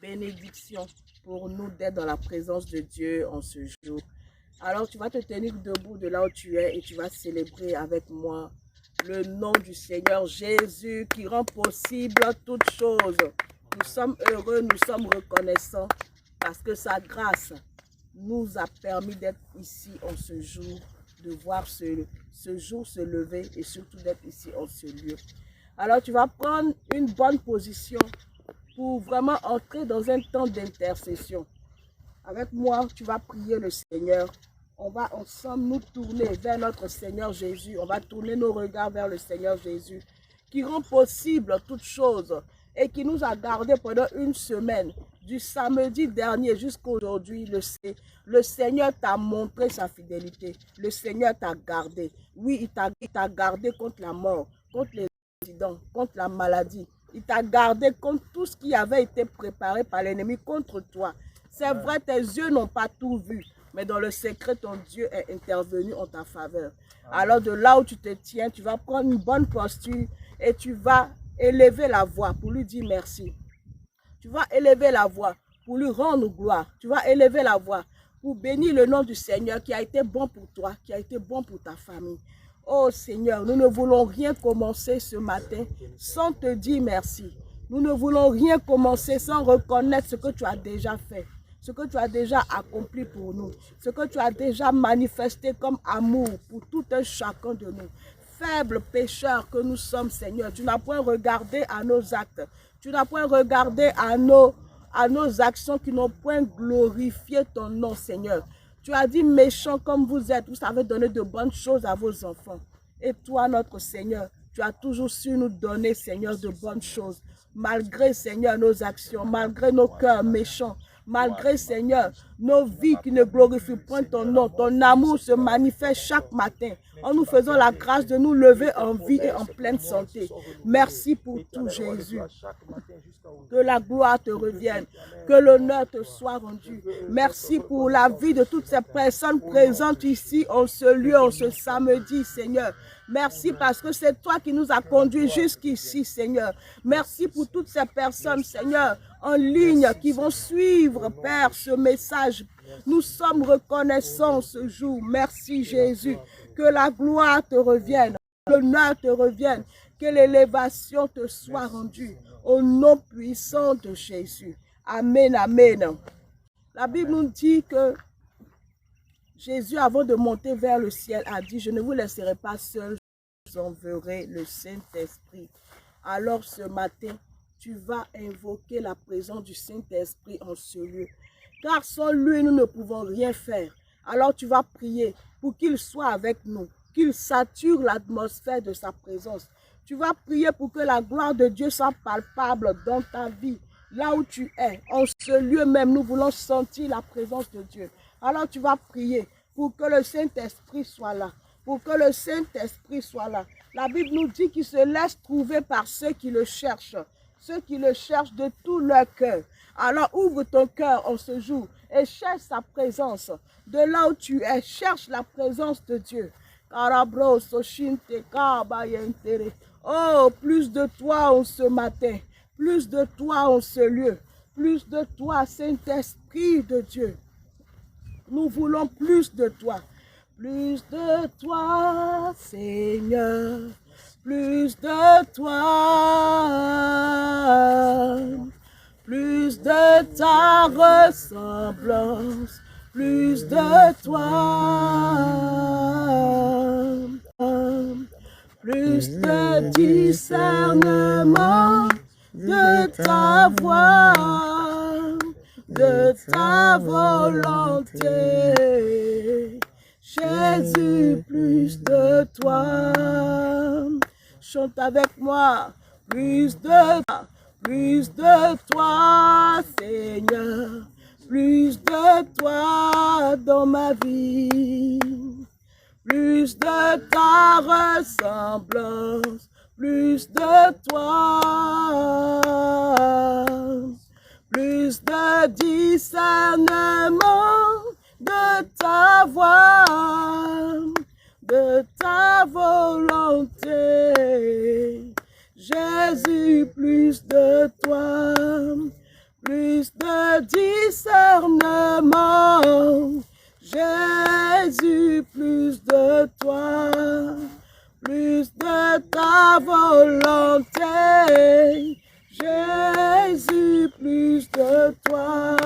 bénédiction pour nous d'être dans la présence de Dieu en ce jour. Alors tu vas te tenir debout de là où tu es et tu vas célébrer avec moi le nom du Seigneur Jésus qui rend possible toutes choses. Nous sommes heureux, nous sommes reconnaissants parce que sa grâce nous a permis d'être ici en ce jour, de voir ce jour se lever et surtout d'être ici en ce lieu. Alors tu vas prendre une bonne position pour vraiment entrer dans un temps d'intercession. Avec moi, tu vas prier le Seigneur. On va ensemble nous tourner vers notre Seigneur Jésus. On va tourner nos regards vers le Seigneur Jésus qui rend possible toutes choses et qui nous a gardés pendant une semaine. Du samedi dernier jusqu'à aujourd'hui, le Seigneur t'a montré sa fidélité. Le Seigneur t'a gardé. Oui, il t'a gardé contre la mort, contre les accidents, contre la maladie. Il t'a gardé contre tout ce qui avait été préparé par l'ennemi contre toi. C'est vrai, tes yeux n'ont pas tout vu, mais dans le secret, ton Dieu est intervenu en ta faveur. Alors de là où tu te tiens, tu vas prendre une bonne posture et tu vas élever la voix pour lui dire merci. Tu vas élever la voix pour lui rendre gloire. Tu vas élever la voix pour bénir le nom du Seigneur qui a été bon pour toi, qui a été bon pour ta famille. Oh Seigneur, nous ne voulons rien commencer ce matin sans te dire merci. Nous ne voulons rien commencer sans reconnaître ce que tu as déjà fait, ce que tu as déjà accompli pour nous, ce que tu as déjà manifesté comme amour pour tout un chacun de nous. Faibles pécheurs que nous sommes, Seigneur, tu n'as point regardé à nos actes, tu n'as point regardé à nos actions qui n'ont point glorifié ton nom, Seigneur. Tu as dit, méchants comme vous êtes, vous savez donner de bonnes choses à vos enfants. Et toi, notre Seigneur, tu as toujours su nous donner, Seigneur, de bonnes choses. Malgré, Seigneur, nos actions, malgré nos cœurs méchants, malgré, Seigneur, nos vies qui ne glorifient point ton nom, ton amour se manifeste chaque matin en nous faisant la grâce de nous lever en vie et en pleine santé. Merci pour tout, Jésus. Que la gloire te revienne, que l'honneur te soit rendu. Merci pour la vie de toutes ces personnes présentes ici en ce lieu, en ce samedi, Seigneur. Merci parce que c'est toi qui nous as conduits jusqu'ici, Seigneur. Merci pour toutes ces personnes, Seigneur, en ligne qui vont suivre, Père, ce message. Nous sommes reconnaissants ce jour. Merci, Jésus. Que la gloire te revienne, que l'honneur te revienne, que l'élévation te soit rendue. Au nom puissant de Jésus. Amen, amen. La Bible nous dit que Jésus, avant de monter vers le ciel, a dit, je ne vous laisserai pas seul, je vous enverrai le Saint-Esprit. Alors ce matin, tu vas invoquer la présence du Saint-Esprit en ce lieu. Car sans lui, nous ne pouvons rien faire. Alors tu vas prier pour qu'il soit avec nous, qu'il sature l'atmosphère de sa présence. Tu vas prier pour que la gloire de Dieu soit palpable dans ta vie, là où tu es. En ce lieu même, nous voulons sentir la présence de Dieu. Alors tu vas prier pour que le Saint-Esprit soit là, pour que le Saint-Esprit soit là. La Bible nous dit qu'il se laisse trouver par ceux qui le cherchent de tout leur cœur. Alors ouvre ton cœur en ce jour et cherche sa présence. De là où tu es, cherche la présence de Dieu. Oh, plus de toi en ce matin, plus de toi en ce lieu, plus de toi, Saint-Esprit de Dieu. Nous voulons plus de toi, Seigneur, plus de toi, plus de ta ressemblance, plus de toi. Plus de discernement de ta voix, de ta volonté. Jésus, plus de toi. Chante avec moi. Plus de toi, Seigneur. Plus de toi dans ma vie. Plus de ta ressemblance, plus de toi, plus de discernement de ta voix, de ta volonté. Jésus, plus de toi, plus de discernement. Jésus, plus de toi, plus de ta volonté. Jésus, plus de toi,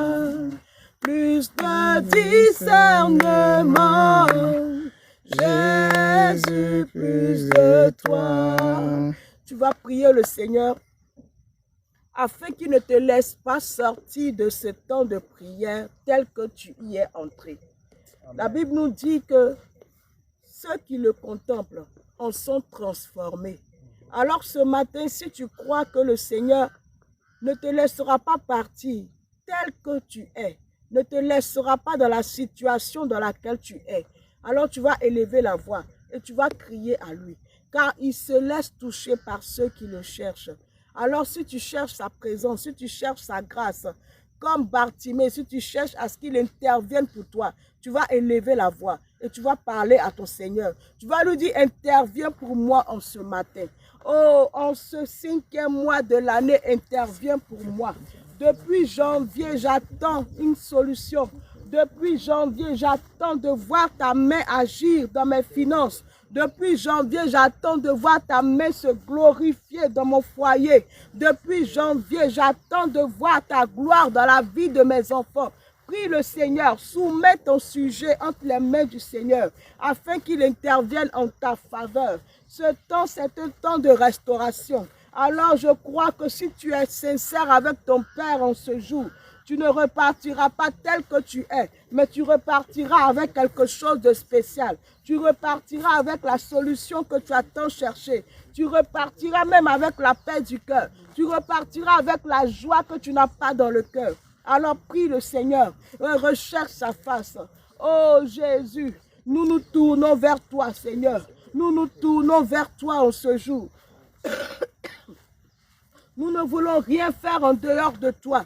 plus de discernement. Jésus, plus de toi. Tu vas prier le Seigneur afin qu'il ne te laisse pas sortir de ce temps de prière tel que tu y es entré. La Bible nous dit que ceux qui le contemplent en sont transformés. Alors ce matin, si tu crois que le Seigneur ne te laissera pas partir tel que tu es, ne te laissera pas dans la situation dans laquelle tu es, alors tu vas élever la voix et tu vas crier à lui. Car il se laisse toucher par ceux qui le cherchent. Alors si tu cherches sa présence, si tu cherches sa grâce, comme Bartimée, si tu cherches à ce qu'il intervienne pour toi, tu vas élever la voix et tu vas parler à ton Seigneur. Tu vas lui dire, interviens pour moi en ce matin. Oh, en ce 5e mois de l'année, interviens pour moi. Depuis janvier, j'attends une solution. Depuis janvier, j'attends de voir ta main agir dans mes finances. Depuis janvier, j'attends de voir ta main se glorifier dans mon foyer. Depuis janvier, j'attends de voir ta gloire dans la vie de mes enfants. Prie le Seigneur, soumets ton sujet entre les mains du Seigneur, afin qu'il intervienne en ta faveur. Ce temps, c'est un temps de restauration. Alors je crois que si tu es sincère avec ton Père en ce jour, tu ne repartiras pas tel que tu es, mais tu repartiras avec quelque chose de spécial. Tu repartiras avec la solution que tu as tant cherché. Tu repartiras même avec la paix du cœur. Tu repartiras avec la joie que tu n'as pas dans le cœur. Alors prie le Seigneur, recherche sa face. Oh Jésus, nous nous tournons vers toi, Seigneur. Nous nous tournons vers toi en ce jour. Nous ne voulons rien faire en dehors de toi.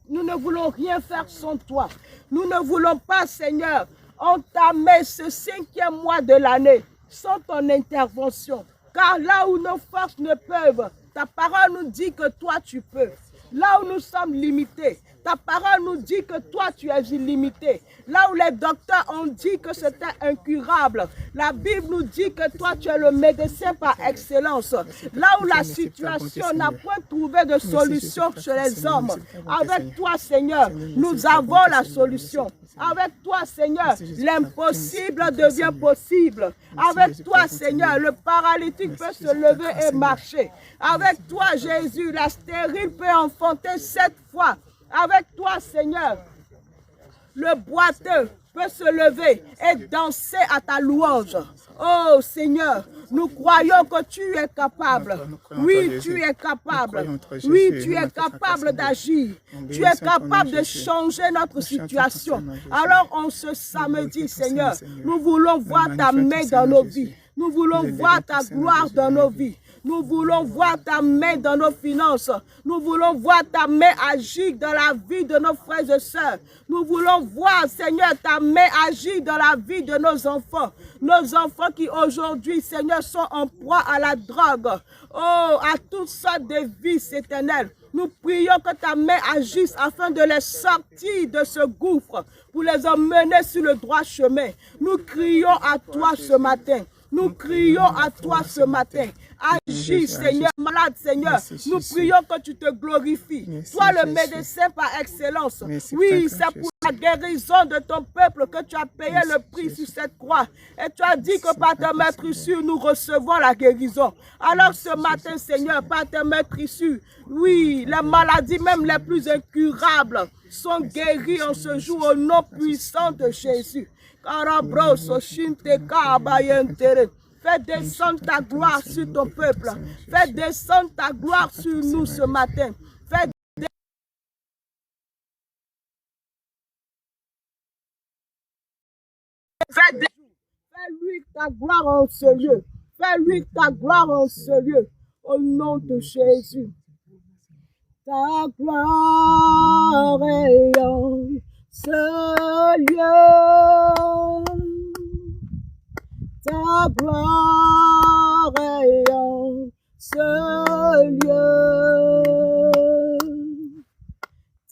Nous ne voulons rien faire sans toi. Nous ne voulons pas, Seigneur, entamer ce 5e mois de l'année sans ton intervention. Car là où nos forces ne peuvent, ta parole nous dit que toi tu peux. Là où nous sommes limités, ta parole nous dit que toi tu es illimité. Là où les docteurs ont dit que c'était incurable, la Bible nous dit que toi tu es le médecin par excellence. Là où la situation n'a point trouvé de solution chez les hommes, avec toi Seigneur, nous avons la solution. Avec toi Seigneur, l'impossible devient possible. Avec toi Seigneur, le paralytique peut se lever et marcher. Avec toi Jésus, la stérile peut enfanter 7 fois. Avec toi Seigneur, le boiteux peut se lever et danser à ta louange. Oh Seigneur, nous croyons que tu es capable. Oui, tu es capable. Oui, tu es capable d'agir. Tu es capable de changer notre situation. Alors en ce samedi, Seigneur, nous voulons voir ta main dans nos vies. Nous voulons voir ta gloire dans nos vies. Nous voulons voir ta main dans nos finances. Nous voulons voir ta main agir dans la vie de nos frères et sœurs. Nous voulons voir, Seigneur, ta main agir dans la vie de nos enfants. Nos enfants qui aujourd'hui, Seigneur, sont en proie à la drogue. Oh, à toutes sortes de vices éternels. Nous prions que ta main agisse afin de les sortir de ce gouffre pour les emmener sur le droit chemin. Nous crions à toi ce matin. Nous crions à toi ce matin. Agis, Seigneur, malade, Seigneur. Nous prions que tu te glorifies. Toi, le médecin par excellence. Oui, c'est pour la guérison de ton peuple que tu as payé le prix sur cette croix. Et tu as dit que par ta maîtrisure, nous recevons la guérison. Alors ce matin, Seigneur, par ta maîtrisure, oui, les maladies, même les plus incurables, sont guéries en ce jour au nom puissant de Jésus. Fais descendre ta gloire sur ton peuple. Fais descendre ta gloire sur nous ce matin. Fais lui ta gloire en ce lieu. Fais lui ta gloire en ce lieu. Au nom de Jésus. Ta gloire est en ce lieu. Ta gloire est en ce lieu.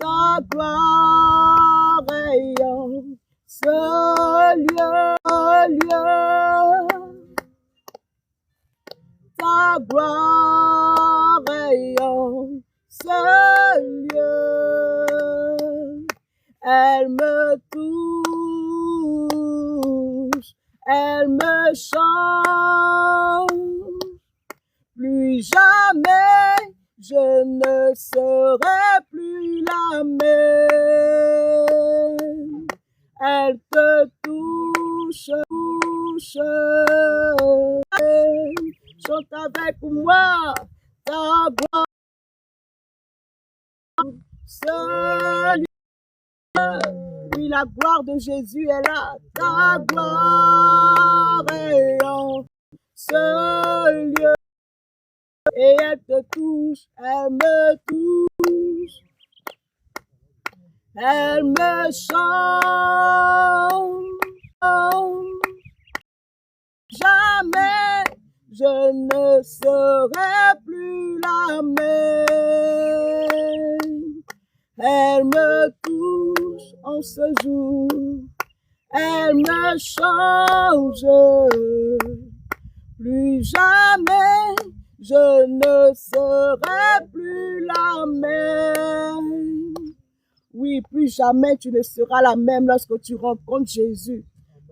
ta gloire ayant ce lieu, ta gloire ayant ce lieu, elle me touche, elle me change, plus jamais je ne serai plus la même. Elle te touche, chante avec moi ta gloire. Seul, oui, la gloire de Jésus est là. Ta gloire est en ce lieu. Et elle te touche, elle me touche, elle me chante. Jamais je ne serai plus la même. Elle me touche en ce jour, elle me change. Plus jamais je ne serai plus la même. Oui, plus jamais tu ne seras la même lorsque tu rencontres Jésus.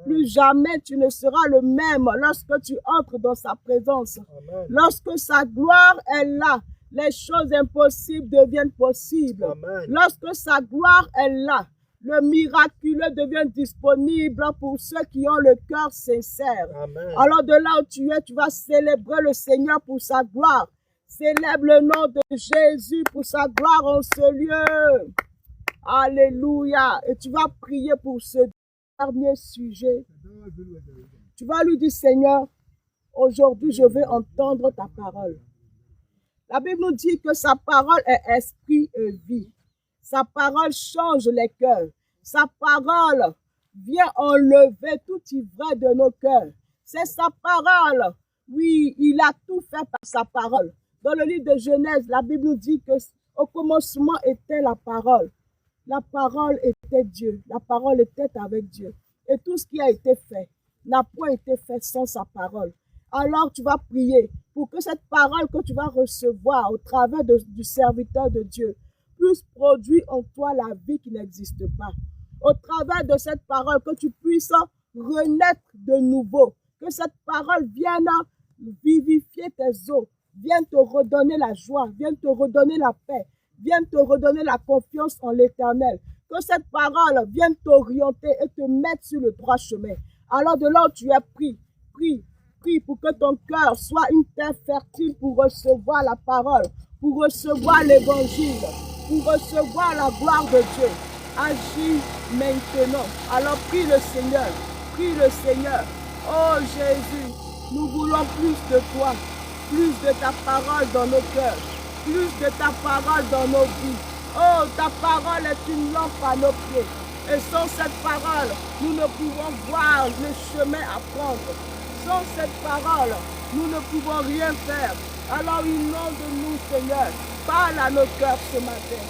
Plus jamais tu ne seras le même lorsque tu entres dans sa présence. Amen. Lorsque sa gloire est là, les choses impossibles deviennent possibles. Amen. Lorsque sa gloire est là, le miraculeux devient disponible pour ceux qui ont le cœur sincère. Amen. Alors de là où tu es, tu vas célébrer le Seigneur pour sa gloire. Célèbre le nom de Jésus pour sa gloire en ce lieu. Alléluia. Et tu vas prier pour ce dernier sujet. Tu vas lui dire, Seigneur, aujourd'hui je veux entendre ta parole. La Bible nous dit que sa parole est esprit et vie. Sa parole change les cœurs. Sa parole vient enlever toute ivresse de nos cœurs. C'est sa parole. Oui, il a tout fait par sa parole. Dans le livre de Genèse, la Bible nous dit que au commencement était la parole. La parole était Dieu. La parole était avec Dieu. Et tout ce qui a été fait n'a point été fait sans sa parole. Alors tu vas prier pour que cette parole que tu vas recevoir au travers du serviteur de Dieu puisse produire en toi la vie qui n'existe pas. Au travers de cette parole, que tu puisses renaître de nouveau. Que cette parole vienne vivifier tes os, vienne te redonner la joie, vienne te redonner la paix, vienne te redonner la confiance en l'Éternel. Que cette parole vienne t'orienter et te mettre sur le droit chemin. Alors de là où tu es, prie pour que ton cœur soit une terre fertile pour recevoir la parole, pour recevoir l'évangile, pour recevoir la gloire de Dieu. Agis maintenant. Alors prie le Seigneur, prie le Seigneur. Oh Jésus, nous voulons plus de toi, plus de ta parole dans nos cœurs, plus de ta parole dans nos vies. Oh, ta parole est une lampe à nos pieds. Et sans cette parole, nous ne pouvons voir le chemin à prendre. Sans cette parole, nous ne pouvons rien faire. Alors, inonde nous, Seigneur. Parle à nos cœurs ce matin.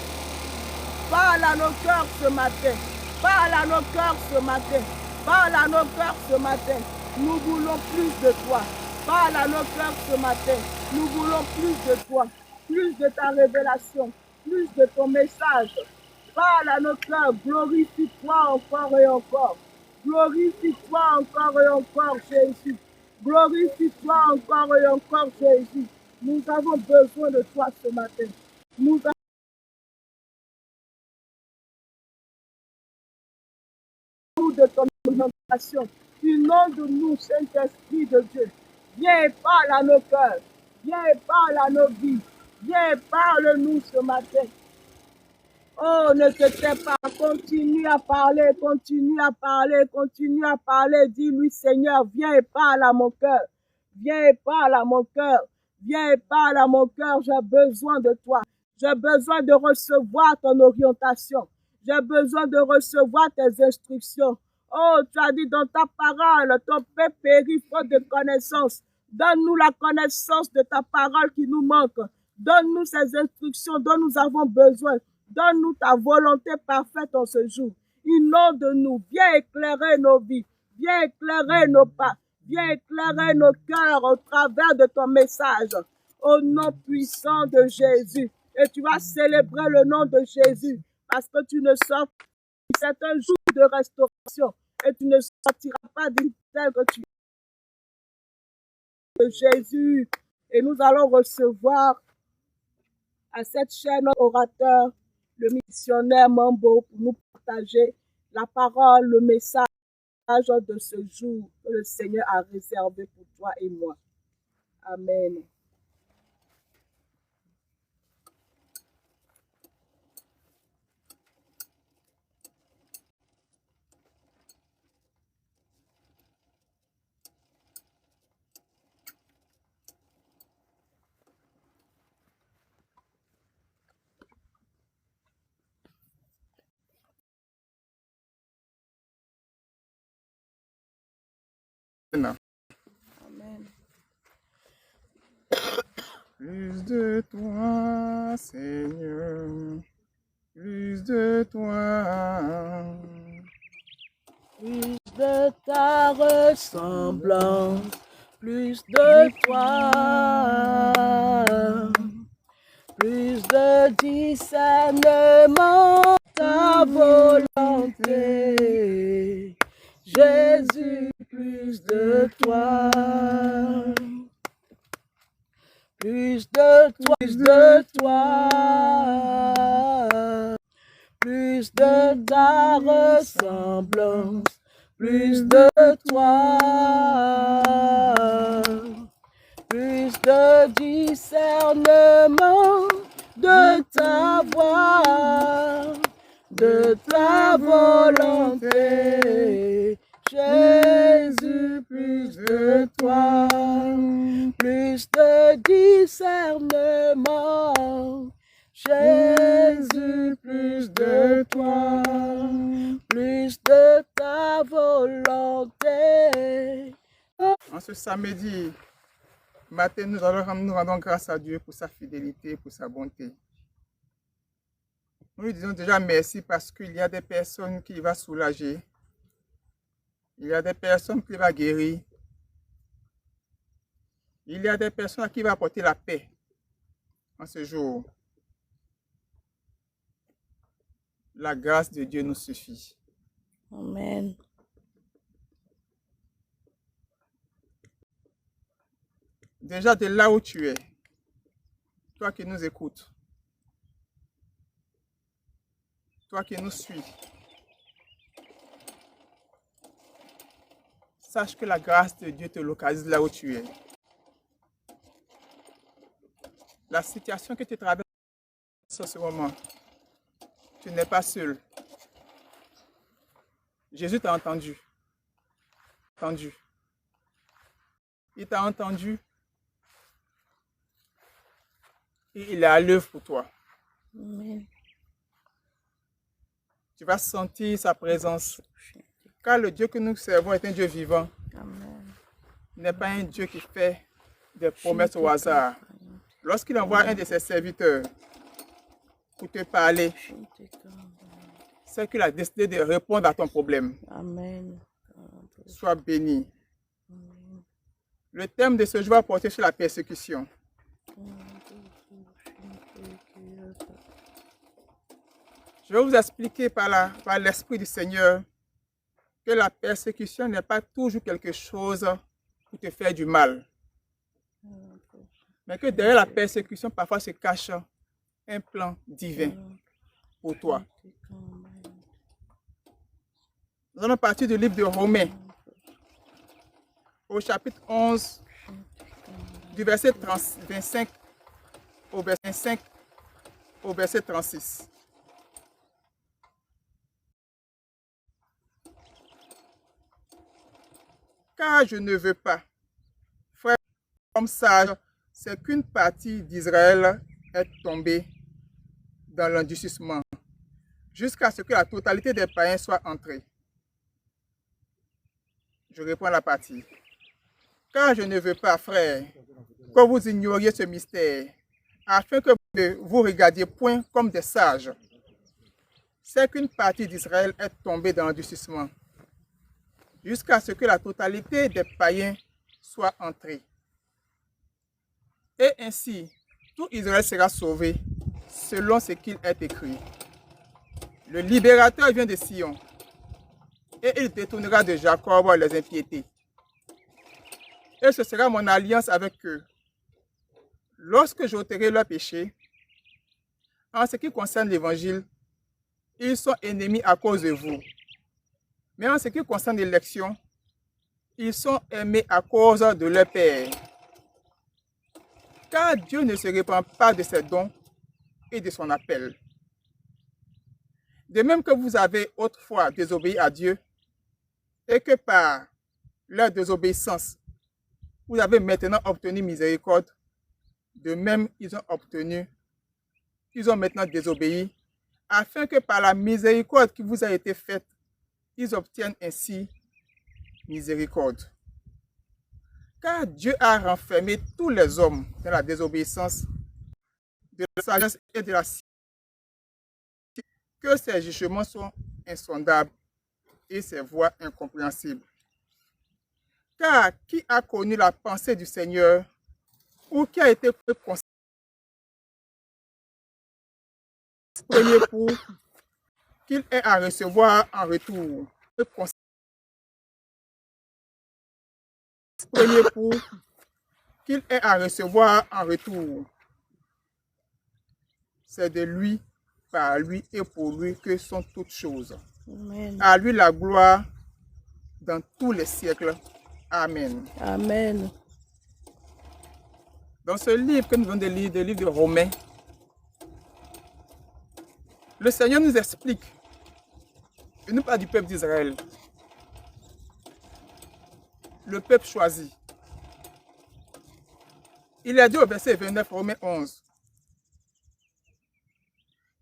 Parle à nos cœurs ce matin. Parle à nos cœurs ce matin. Parle à nos cœurs ce matin. Nous voulons plus de toi. Parle à nos cœurs ce matin. Nous voulons plus de toi. Plus de ta révélation. Plus de ton message. Parle à nos cœurs. Glorifie-toi encore et encore. Glorifie-toi encore et encore, Jésus. Glorifie-toi encore et encore, Jésus. Nous avons besoin de toi ce matin. Nous avons de ton orientation. Inonde-nous, Saint-Esprit de Dieu. Viens et parle à nos cœurs. Viens et parle à nos vies. Viens et parle-nous ce matin. Oh, ne te tais pas, continue à parler, continue à parler, continue à parler. Dis-lui, Seigneur, viens et parle à mon cœur. Viens et parle à mon cœur. Viens et parle à mon cœur, j'ai besoin de toi. J'ai besoin de recevoir ton orientation. J'ai besoin de recevoir tes instructions. Oh, tu as dit dans ta parole, ton peuple périt faute de connaissance. Donne-nous la connaissance de ta parole qui nous manque. Donne-nous ces instructions dont nous avons besoin. Donne-nous ta volonté parfaite en ce jour. Inonde nous, viens éclairer nos vies, viens éclairer nos pas, viens éclairer nos cœurs au travers de ton message. Au nom puissant de Jésus. Et tu vas célébrer le nom de Jésus parce que tu ne sors. C'est un jour de restauration et tu ne sortiras pas d'une telle que tu es de Jésus. Et nous allons recevoir à cette chaîne orateur, le missionnaire Mambo, pour nous partager la parole, le message de ce jour que le Seigneur a réservé pour toi et moi. Amen. Amen. Plus de toi, Seigneur, plus de toi. Plus de ta ressemblance, plus de toi, plus de discernement, ta volonté. Jésus, plus de toi. Plus de toi, plus de toi, plus de ta ressemblance, plus de toi, plus de discernement de ta voix, de ta volonté. Jésus, plus de toi, plus de discernement. Jésus, plus de toi, plus de ta volonté. En ce samedi matin, nous rendons grâce à Dieu pour sa fidélité, pour sa bonté. Nous lui disons déjà merci parce qu'il y a des personnes qu'il va soulager. Il y a des personnes qu'il va guérir. Il y a des personnes à qui il va apporter la paix en ce jour. La grâce de Dieu nous suffit. Amen. Déjà de là où tu es, toi qui nous écoutes, toi qui nous suis, sache que la grâce de Dieu te localise là où tu es. La situation que tu traverses en ce moment, tu n'es pas seul. Jésus t'a entendu. Il t'a entendu. Et il est à l'œuvre pour toi. Amen. Tu vas sentir sa présence. Car le Dieu que nous servons est un Dieu vivant. Amen. Il n'est pas un Dieu qui fait des promesses au hasard. Lorsqu'il envoie un de ses serviteurs pour te parler, c'est qu'il a décidé de répondre à ton problème. Amen. Sois béni. Le thème de ce jour va porter sur la persécution. Je vais vous expliquer par l'Esprit du Seigneur que la persécution n'est pas toujours quelque chose pour te faire du mal. Mais que derrière la persécution, parfois se cache un plan divin pour toi. Nous allons partir du livre de Romains, au chapitre 11, du verset 25 au verset 5 au verset 36. Car je ne veux pas, frère, comme sage, c'est qu'une partie d'Israël est tombée dans l'endurcissement, jusqu'à ce que la totalité des païens soit entrée. Je reprends la partie. Car je ne veux pas, frère, que vous ignoriez ce mystère, afin que vous ne vous regardiez point comme des sages, c'est qu'une partie d'Israël est tombée dans l'endurcissement, jusqu'à ce que la totalité des païens soit entrée. Et ainsi, tout Israël sera sauvé, selon ce qu'il est écrit. Le libérateur vient de Sion, et il détournera de Jacob les impiétés. Et ce sera mon alliance avec eux. Lorsque j'ôterai leurs péchés, en ce qui concerne l'évangile, ils sont ennemis à cause de vous. Mais en ce qui concerne l'élection, ils sont aimés à cause de leur Père. Car Dieu ne se répand pas de ses dons et de son appel. De même que vous avez autrefois désobéi à Dieu, et que par leur désobéissance, vous avez maintenant obtenu miséricorde, de même ils ont maintenant désobéi, afin que par la miséricorde qui vous a été faite, ils obtiennent ainsi miséricorde. Car Dieu a renfermé tous les hommes dans la désobéissance, de la sagesse et de la science, que ses jugements sont insondables et ses voies incompréhensibles. Car qui a connu la pensée du Seigneur, ou qui a été premier pour qu'il ait à recevoir en retour? Premier pour qu'il ait à recevoir en retour. C'est de lui, par lui et pour lui que sont toutes choses. Amen. À lui la gloire dans tous les siècles. Amen. Amen. Dans ce livre que nous venons de lire, le livre de Romains, le Seigneur nous explique, il nous parle du peuple d'Israël, le peuple choisi. Il a dit au verset 29, Romains 11,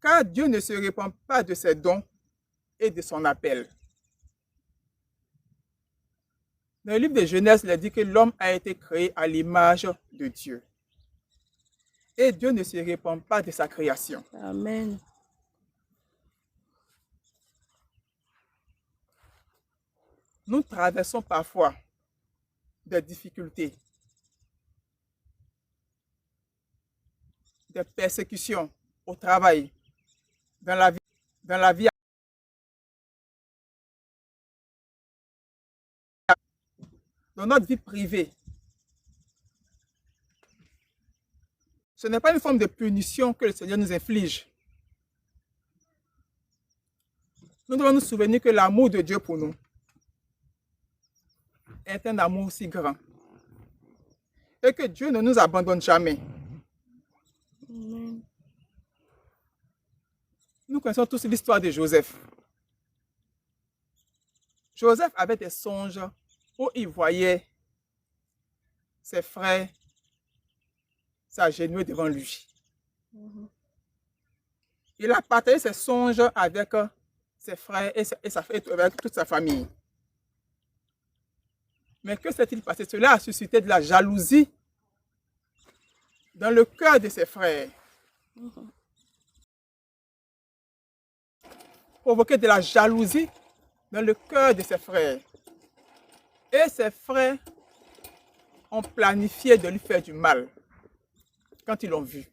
car Dieu ne se répand pas de ses dons et de son appel. Dans le livre de Genèse, il a dit que l'homme a été créé à l'image de Dieu. Et Dieu ne se répand pas de sa création. Amen. Nous traversons parfois des difficultés, des persécutions au travail, dans la vie, dans notre vie privée. Ce n'est pas une forme de punition que le Seigneur nous inflige. Nous devons nous souvenir que l'amour de Dieu pour nous est un amour si grand. Et que Dieu ne nous abandonne jamais. Amen. Nous connaissons tous l'histoire de Joseph. Joseph avait des songes où il voyait ses frères s'agenouiller devant lui. Il a partagé ses songes avec ses frères et avec toute sa famille. Mais que s'est-il passé? Cela a suscité de la jalousie dans le cœur de ses frères. Provoqué de la jalousie dans le cœur de ses frères. Et ses frères ont planifié de lui faire du mal quand ils l'ont vu.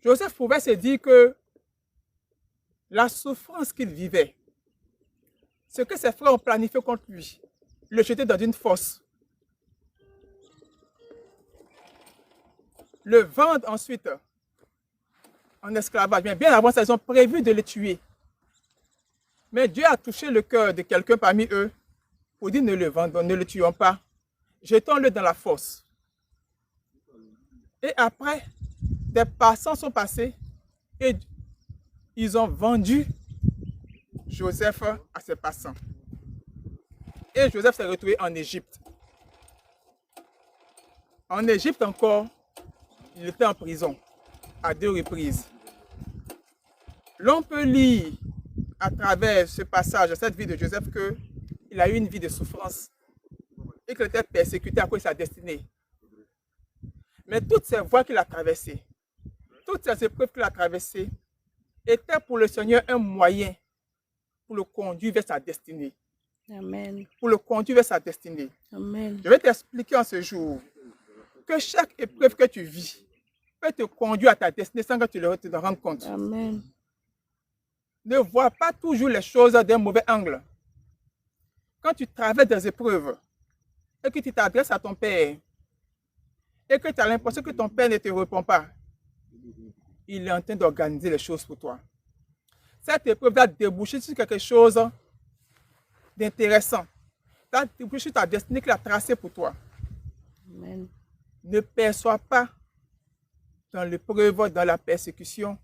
Joseph pouvait se dire que la souffrance qu'il vivait, ce que ses frères ont planifié contre lui, le jeter dans une fosse, le vendre ensuite en esclavage. Bien avant ça, ils ont prévu de le tuer. Mais Dieu a touché le cœur de quelqu'un parmi eux pour dire ne le vendons, ne le tuons pas, jetons-le dans la fosse. Et après, des passants sont passés et ils ont vendu Joseph à ses passants. Et Joseph s'est retrouvé en Égypte. En Égypte encore, il était en prison à 2 reprises. L'on peut lire à travers ce passage, cette vie de Joseph, qu'il a eu une vie de souffrance et qu'il était persécuté à cause de sa destinée. Mais toutes ces voies qu'il a traversées, toutes ces épreuves qu'il a traversées, était pour le Seigneur un moyen pour le conduire vers sa destinée. Amen. Pour le conduire vers sa destinée. Amen. Je vais t'expliquer en ce jour que chaque épreuve que tu vis peut te conduire à ta destinée sans que tu te rendes compte. Amen. Ne vois pas toujours les choses d'un mauvais angle. Quand tu traverses des épreuves et que tu t'adresses à ton Père et que tu as l'impression que ton Père ne te répond pas, il est en train d'organiser les choses pour toi. Cette épreuve va déboucher sur quelque chose d'intéressant. Va déboucher sur ta destinée qu'il a tracée pour toi. Amen. Ne perçois pas dans l'épreuve, dans la persécution,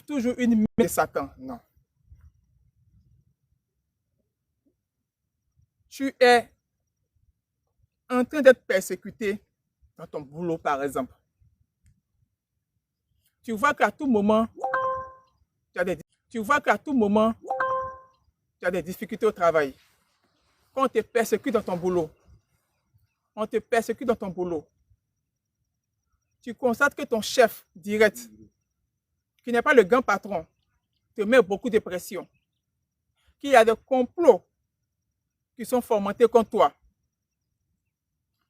toujours une main de Satan. Non. Tu es en train d'être persécuté dans ton boulot, par exemple. Tu vois qu'à tout moment, tu as des difficultés au travail. Quand on te persécute dans ton boulot, tu constates que ton chef direct, qui n'est pas le grand patron, te met beaucoup de pression, qu'il y a des complots qui sont fomentés contre toi.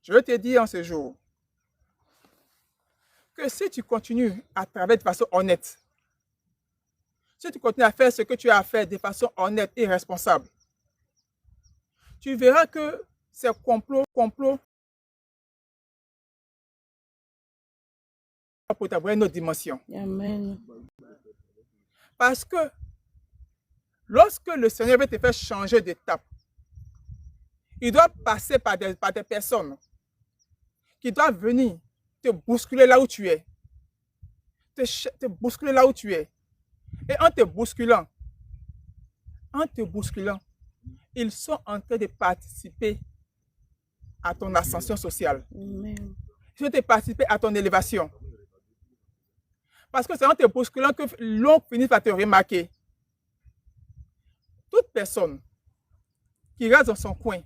Je veux te dire en ce jour que si tu continues à travailler de façon honnête, si tu continues à faire ce que tu as à faire de façon honnête et responsable, tu verras que ces complots pour t'avoir une autre dimension. Amen. Parce que lorsque le Seigneur veut te faire changer d'étape, il doit passer par des personnes qui doivent venir te bousculer là où tu es. Te bousculer là où tu es. Et en te bousculant, ils sont en train de participer à ton ascension sociale. Amen. Ils sont en train de participer à ton élévation. Parce que c'est en te bousculant que l'on finit par te remarquer. Toute personne qui reste dans son coin,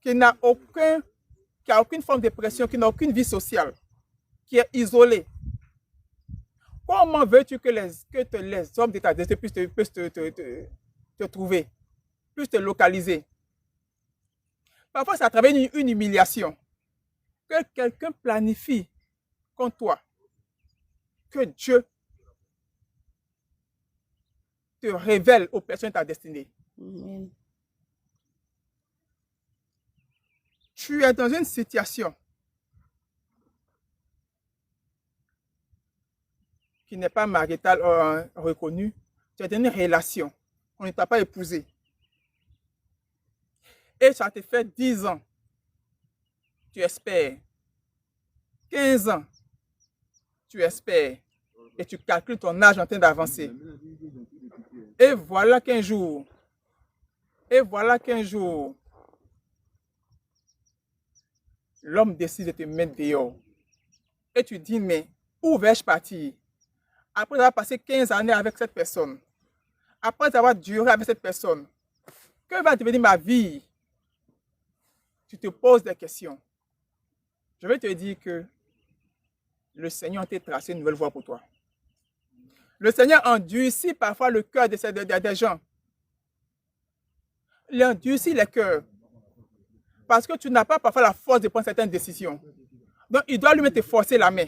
qui n'a aucune forme de pression, qui n'a aucune vie sociale, qui est isolée, comment veux-tu que les hommes de ta destinée puissent te trouver, puissent te localiser? Parfois, c'est à travers une humiliation que quelqu'un planifie contre toi, que Dieu te révèle aux personnes de ta destinée. Amen. Tu es dans une situation qui n'est pas maritale reconnue. Tu es dans une relation. On ne t'a pas épousé. Et ça te fait 10 ans. Tu espères. 15 ans. Tu espères. Et tu calcules ton âge en train d'avancer. Et voilà qu'un jour, l'homme décide de te mettre dehors. Et tu dis, mais où vais-je partir? Après avoir passé 15 années avec cette personne, après avoir duré avec cette personne, que va devenir ma vie? Tu te poses des questions. Je vais te dire que le Seigneur t'a tracé une nouvelle voie pour toi. Le Seigneur endurcit parfois le cœur des gens. Il endurcit les cœurs. Parce que tu n'as pas parfois la force de prendre certaines décisions. Donc, il doit lui-même te forcer la main.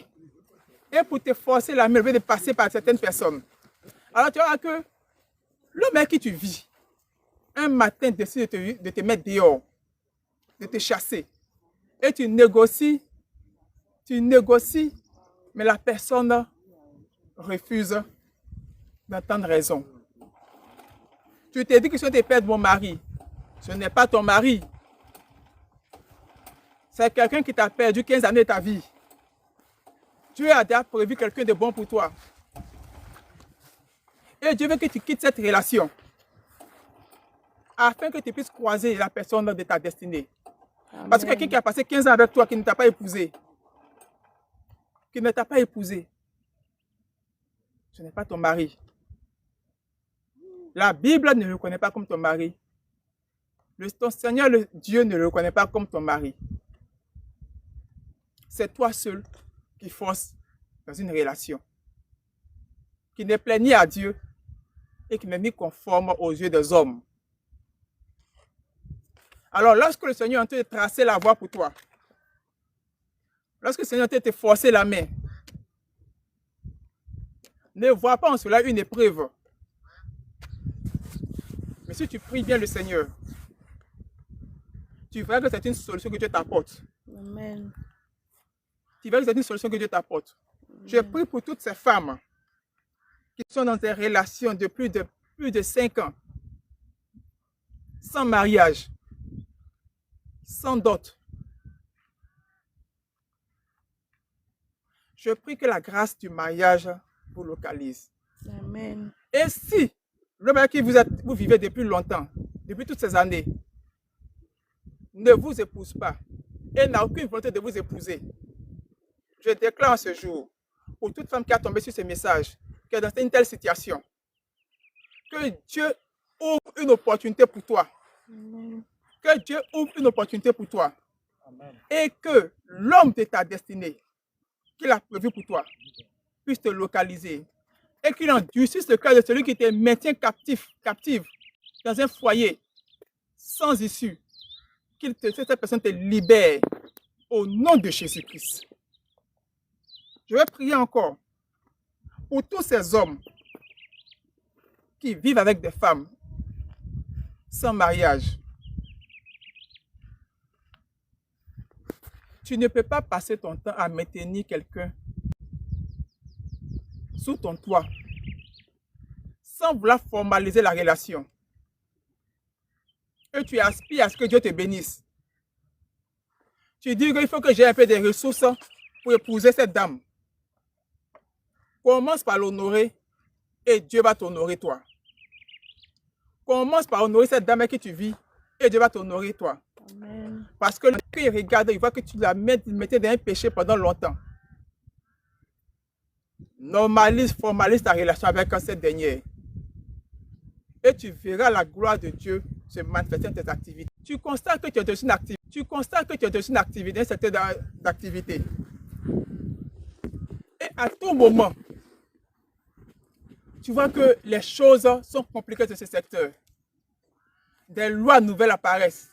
Et pour te forcer la main, il veut de passer par certaines personnes. Alors, tu vois que l'homme avec qui tu vis, un matin, décide de te mettre dehors, de te chasser. Et tu négocies, mais la personne refuse d'entendre raison. Tu te dis que si on te perd mon mari, ce n'est pas ton mari. C'est quelqu'un qui t'a perdu 15 années de ta vie. Dieu a déjà prévu quelqu'un de bon pour toi. Et Dieu veut que tu quittes cette relation afin que tu puisses croiser la personne de ta destinée. Amen. Parce que quelqu'un qui a passé 15 ans avec toi, qui ne t'a pas épousé, ce n'est pas ton mari. La Bible ne le reconnaît pas comme ton mari. Ton Seigneur, Dieu, ne le reconnaît pas comme ton mari. C'est toi seul qui force dans une relation. qui ne plaît ni à Dieu et qui n'est ni conforme aux yeux des hommes. Alors, lorsque le Seigneur est en train de tracer la voie pour toi, lorsque le Seigneur est en train de te forcer la main, ne vois pas en cela une épreuve. Mais si tu pries bien le Seigneur, tu verras que c'est une solution que Dieu t'apporte. Amen. Tu verras que c'est une solution que Dieu t'apporte. Je prie pour toutes ces femmes qui sont dans des relations de plus de 5 ans, sans mariage, sans dot. Je prie que la grâce du mariage vous localise. Amen. Et si l'homme avec qui vous vivez depuis longtemps, depuis toutes ces années, ne vous épouse pas et n'a aucune volonté de vous épouser, je déclare en ce jour, pour toute femme qui a tombé sur ce message, qui est dans une telle situation, que Dieu ouvre une opportunité pour toi. Amen. Que Dieu ouvre une opportunité pour toi. Amen. Et que l'homme de ta destinée, qu'il a prévu pour toi, puisse te localiser. Et qu'il endurcisse le cœur de celui qui te maintient captive dans un foyer sans issue. Que cette personne te libère au nom de Jésus-Christ. Je vais prier encore pour tous ces hommes qui vivent avec des femmes sans mariage. Tu ne peux pas passer ton temps à maintenir quelqu'un sous ton toit sans vouloir formaliser la relation. Et tu aspires à ce que Dieu te bénisse. Tu dis qu'il faut que j'ai un peu de ressources pour épouser cette dame. Commence par l'honorer et Dieu va t'honorer toi. Commence par honorer cette dame avec qui tu vis et Dieu va t'honorer toi. Amen. Parce que quand il regarde, il voit que tu la mettais dans un péché pendant longtemps. Formalise ta relation avec cette dernière. Et tu verras la gloire de Dieu se manifester dans tes activités. Tu constates que tu es dans une activité. Dans un secteur d'activité. Et à tout moment, tu vois que les choses sont compliquées dans ce secteur. Des lois nouvelles apparaissent.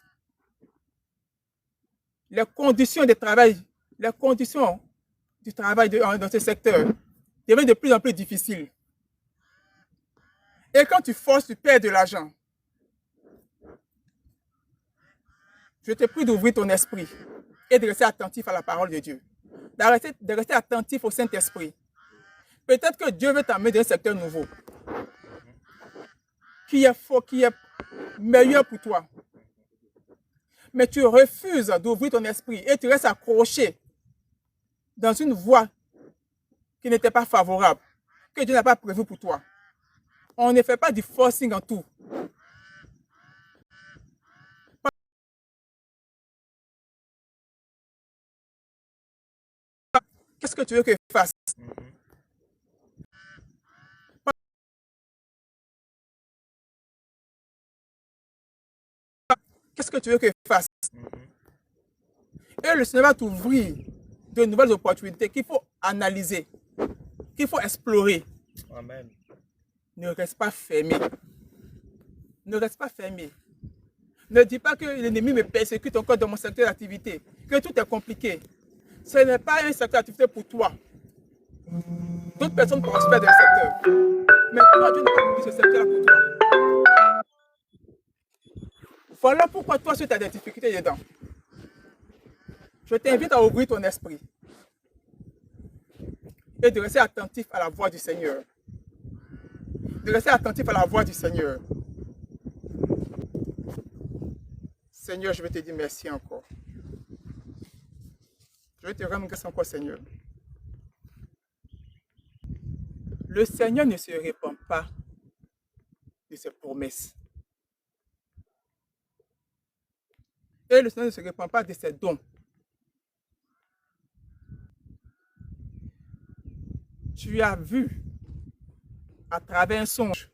Les conditions du travail dans ce secteur deviennent de plus en plus difficiles. Et quand tu forces, tu perds de l'argent. Je te prie d'ouvrir ton esprit et de rester attentif à la parole de Dieu. De rester attentif au Saint-Esprit. Peut-être que Dieu veut t'amener dans un secteur nouveau qui est meilleur pour toi. Mais tu refuses d'ouvrir ton esprit et tu restes accroché dans une voie qui n'était pas favorable, que Dieu n'a pas prévu pour toi. On ne fait pas du forcing en tout. Qu'est-ce que tu veux que je fasse? Qu'est-ce que tu veux que je fasse? Et le Seigneur va t'ouvrir de nouvelles opportunités qu'il faut analyser, qu'il faut explorer. Amen. Ne reste pas fermé. Ne reste pas fermé. Ne dis pas que l'ennemi me persécute encore dans mon secteur d'activité, que tout est compliqué. Ce n'est pas un secteur d'activité pour toi. D'autres personnes prospèrent dans le secteur. Mais toi, tu n'as pas pris ce secteur pour toi. Voilà pourquoi toi, tu as des difficultés dedans. Je t'invite à ouvrir ton esprit et de rester attentif à la voix du Seigneur. De rester attentif à la voix du Seigneur. Seigneur, je vais te dire merci encore. Je vais te rendre grâce encore, Seigneur. Le Seigneur ne se répand pas de ses promesses. Et le Seigneur ne se répand pas de ses dons. Tu as vu à travers un songe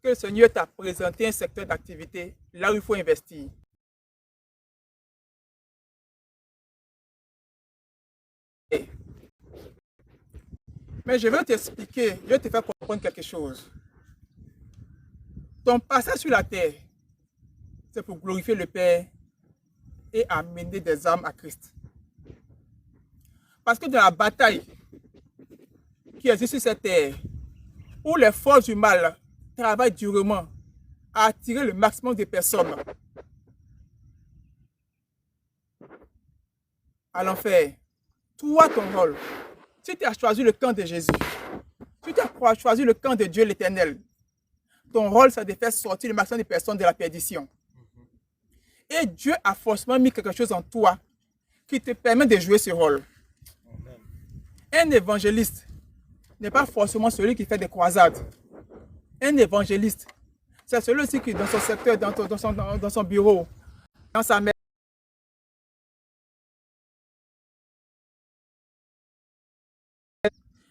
que le Seigneur t'a présenté un secteur d'activité là où il faut investir. Mais je vais t'expliquer, je vais te faire comprendre quelque chose. Ton passage sur la terre, c'est pour glorifier le Père et amener des âmes à Christ. Parce que dans la bataille qui existe sur cette terre, où les forces du mal travaillent durement à attirer le maximum de personnes à l'enfer, toi, ton rôle, si tu as choisi le camp de Jésus, si tu as choisi le camp de Dieu l'Éternel, ton rôle, c'est de faire sortir le maximum de personnes de la perdition. Et Dieu a forcément mis quelque chose en toi qui te permet de jouer ce rôle. Un évangéliste n'est pas forcément celui qui fait des croisades. Un évangéliste, c'est celui aussi qui, dans son secteur, dans son bureau, dans sa maison,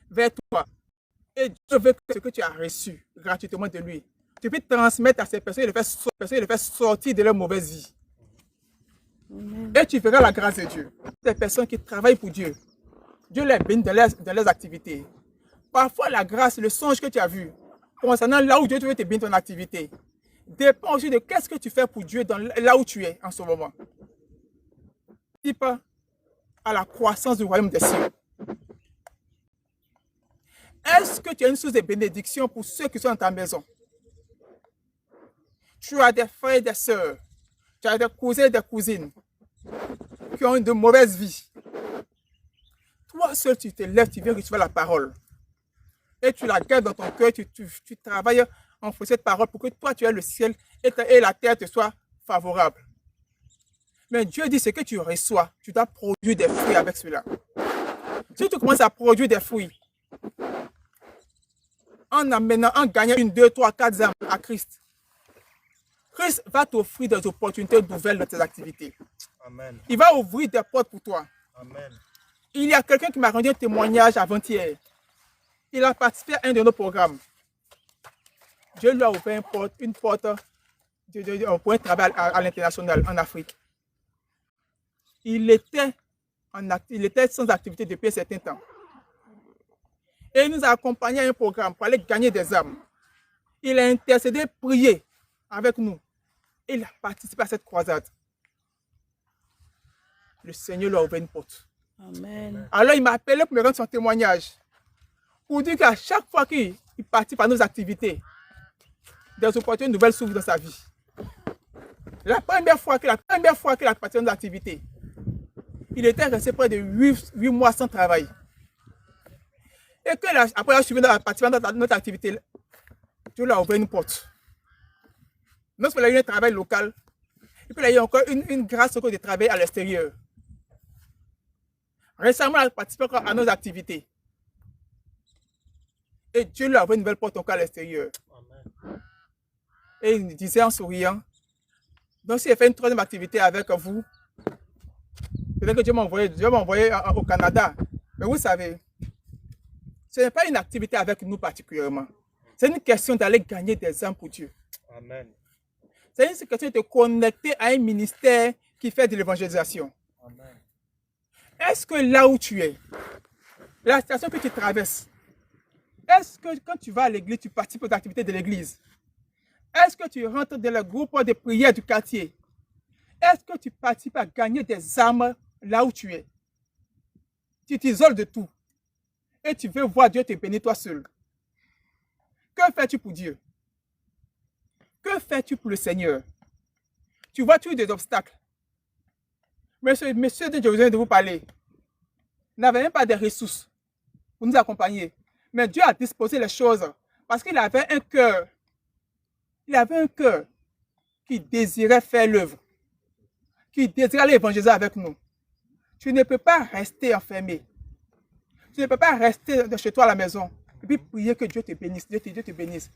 vers toi. Et Dieu veut que ce que tu as reçu gratuitement de lui, tu peux transmettre à ces personnes et les faire sortir de leur mauvaise vie. Amen. Et tu verras la grâce de Dieu. Ces personnes qui travaillent pour Dieu, Dieu les bénit dans leurs activités. Parfois, la grâce, le songe que tu as vu, concernant là où Dieu veut te bénir ton activité, dépend aussi de qu'est-ce que tu fais pour Dieu là où tu es en ce moment. Participe à la croissance du royaume des cieux. Est-ce que tu as une source de bénédiction pour ceux qui sont dans ta maison? Tu as des frères et des sœurs, tu as des cousins et des cousines qui ont de mauvaises vies. Toi seul, tu te lèves, tu viens recevoir la parole. Et tu la gardes dans ton cœur, tu travailles en faisant cette parole pour que toi, tu aies le ciel et la terre te soient favorables. Mais Dieu dit, ce que tu reçois, tu dois produire des fruits avec cela. Si tu commences à produire des fruits, en gagnant 1, 2, 3, 4 âmes à Christ, Christ va t'offrir des opportunités nouvelles dans tes activités. Amen. Il va ouvrir des portes pour toi. Amen. Il y a quelqu'un qui m'a rendu un témoignage avant-hier. Il a participé à un de nos programmes. Dieu lui a ouvert une porte pour un travail à l'international, en Afrique. Il était sans activité depuis un certain temps. Et il nous a accompagnés à un programme pour aller gagner des âmes. Il a intercédé, prié avec nous. Et il a participé à cette croisade. Le Seigneur lui a ouvert une porte. Amen. Alors il m'a appelé pour me rendre son témoignage. Pour dire qu'à chaque fois qu'il participe à nos activités, des opportunités nouvelles s'ouvrent dans sa vie. La première fois qu'il a participé à nos activités, il était resté près de 8 mois sans travail. Et après avoir suivi participant à notre activité, Dieu lui a ouvert une porte. Non seulement il a eu un travail local, et puis il a eu encore une grâce de travail à l'extérieur. Récemment, il a participé à nos activités. Et Dieu lui a ouvert une nouvelle porte encore à l'extérieur. Et il disait en souriant, donc s'il fait une troisième activité avec vous, peut-être que Dieu m'a envoyé au Canada. Mais vous savez, ce n'est pas une activité avec nous particulièrement. C'est une question d'aller gagner des âmes pour Dieu. Amen. C'est une question de te connecter à un ministère qui fait de l'évangélisation. Est-ce que là où tu es, la situation que tu traverses, est-ce que quand tu vas à l'église, tu participes aux activités de l'église? Est-ce que tu rentres dans le groupe de prière du quartier? Est-ce que tu participes à gagner des âmes là où tu es? Tu t'isoles de tout. Et tu veux voir Dieu te bénir toi seul. Que fais-tu pour Dieu? Que fais-tu pour le Seigneur? Tu vois toujours des obstacles. Monsieur de Jérusalem de vous parler n'avait même pas de ressources pour nous accompagner. Mais Dieu a disposé les choses parce qu'il avait un cœur. Il avait un cœur qui désirait faire l'œuvre, qui désirait aller évangéliser avec nous. Tu ne peux pas rester enfermé. Tu ne peux pas rester chez toi à la maison et puis prier que Dieu te bénisse. Dieu te bénisse.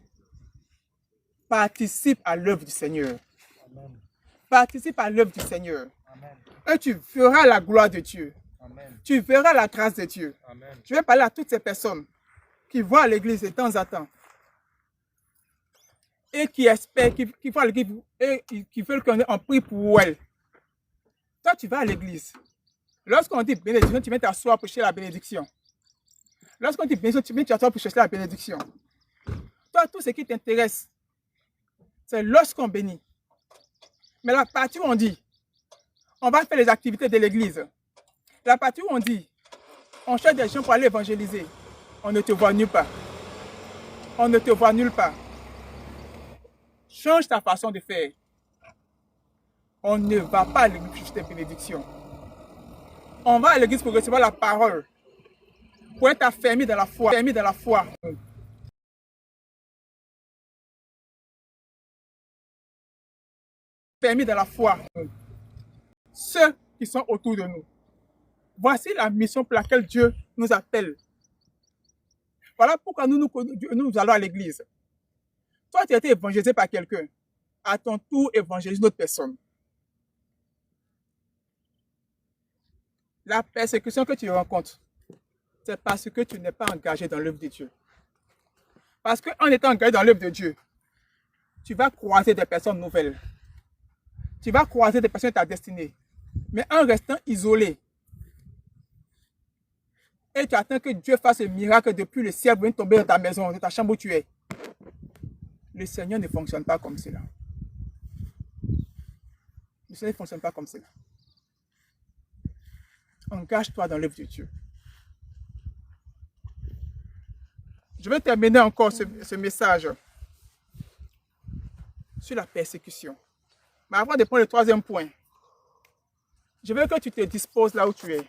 Participe à l'œuvre du Seigneur. Amen. Participe à l'œuvre du Seigneur. Amen. Et tu verras la gloire de Dieu. Amen. Tu verras la grâce de Dieu. Amen. Je vais parler à toutes ces personnes qui vont à l'église de temps en temps et qui espèrent, qui vont à l'église et qui veulent qu'on prie pour elles. Toi, tu vas à l'église. Lorsqu'on dit bénédiction, tu viens t'asseoir pour chercher la bénédiction. Lorsqu'on dit bénédiction, tu attends pour chercher la bénédiction. Toi, tout ce qui t'intéresse, c'est lorsqu'on bénit. Mais la partie où on dit, on va faire les activités de l'église. La partie où on dit, on cherche des gens pour aller évangéliser. On ne te voit nulle part. On ne te voit nulle part. Change ta façon de faire. On ne va pas à l'église pour chercher des bénédictions. On va à l'église pour recevoir la parole. Pour être affermi dans la foi. Affermi dans la foi. Affermi dans la foi. Ceux qui sont autour de nous. Voici la mission pour laquelle Dieu nous appelle. Voilà pourquoi nous allons à l'église. Toi, tu as été évangélisé par quelqu'un. À ton tour, évangélise d'autres personnes. La persécution que tu rencontres, c'est parce que tu n'es pas engagé dans l'œuvre de Dieu. Parce qu'en étant engagé dans l'œuvre de Dieu, tu vas croiser des personnes nouvelles. Tu vas croiser des personnes de ta destinée. Mais en restant isolé, et tu attends que Dieu fasse un miracle depuis le ciel pour venir tomber dans ta maison, dans ta chambre où tu es. Le Seigneur ne fonctionne pas comme cela. Le Seigneur ne fonctionne pas comme cela. Engage-toi dans l'œuvre de Dieu. Je vais terminer encore ce message sur la persécution. Mais avant de prendre le troisième point, je veux que tu te disposes là où tu es.